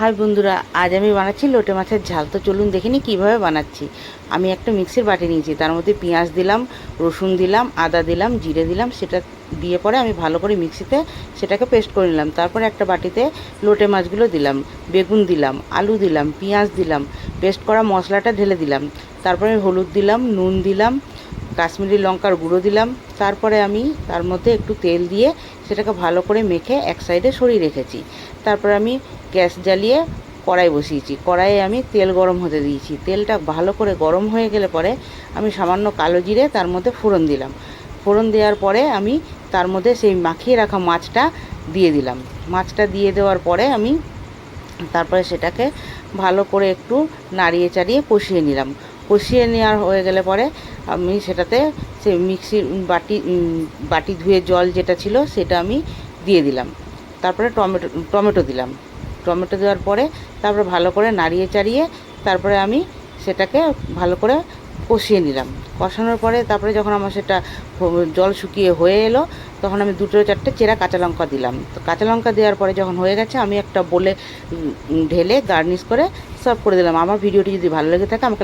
High বন্ধুরা, আজ আমি বানাচ্ছি লোটে মাছের ঝাল। তো চলুন দেখিনি কিভাবে বানাচ্ছি। আমি একটা মিক্সির বাটি নিয়েছি, তার মধ্যে পেঁয়াজ দিলাম, রসুন দিলাম, আদা দিলাম, জিরে দিলাম। সেটা দিয়ে পরে আমি ভালো করে মিক্সিতে সেটাকে পেস্ট করে নিলাম। তারপরে একটা বাটিতে লোটে মাছগুলো দিলাম, বেগুন দিলাম, আলু দিলাম, পেঁয়াজ দিলাম, পেস্ট করা মশলাটা ঢেলে দিলাম। তারপরে হলুদ দিলাম, নুন দিলাম, কাশ্মীরি লঙ্কার গুঁড়ো দিলাম। তারপরে আমি তার মধ্যে একটু তেল দিয়ে সেটাকে ভালো করে মেখে এক সাইডে সরিয়ে রেখেছি। তারপরে আমি গ্যাস জ্বালিয়ে কড়াই বসিয়েছি। কড়াইয়ে আমি তেল গরম হতে দিয়েছি। তেলটা ভালো করে গরম হয়ে গেলে পরে আমি সামান্য কালো জিরে তার মধ্যে ফোড়ন দিলাম। ফোড়ন দেওয়ার পরে আমি তার মধ্যে সেই মাখিয়ে রাখা মাছটা দিয়ে দিলাম। মাছটা দিয়ে দেওয়ার পরে আমি তারপরে সেটাকে ভালো করে একটু নাড়িয়ে চাড়িয়ে কষিয়ে নিলাম। কষিয়ে নেওয়ার হয়ে গেলে পরে আমি সেটাতে সেই মিক্সির বাটি ধুয়ে জল যেটা ছিল সেটা আমি দিয়ে দিলাম। তারপরে টমেটো দিলাম। টমেটো দেওয়ার পরে তারপরে ভালো করে নাড়িয়ে চাড়িয়ে তারপরে আমি সেটাকে ভালো করে কষিয়ে নিলাম। কষানোর পরে তারপরে যখন আমার সেটা জল শুকিয়ে হয়ে এলো, তখন আমি 2-4টে চেরা কাঁচা লঙ্কা দিলাম। তো কাঁচা লঙ্কা দেওয়ার পরে যখন হয়ে গেছে, আমি একটা ঢেলে গার্নিশ করে সার্ভ করে দিলাম। আমার ভিডিওটি যদি ভালো লেগে থাকে আমাকে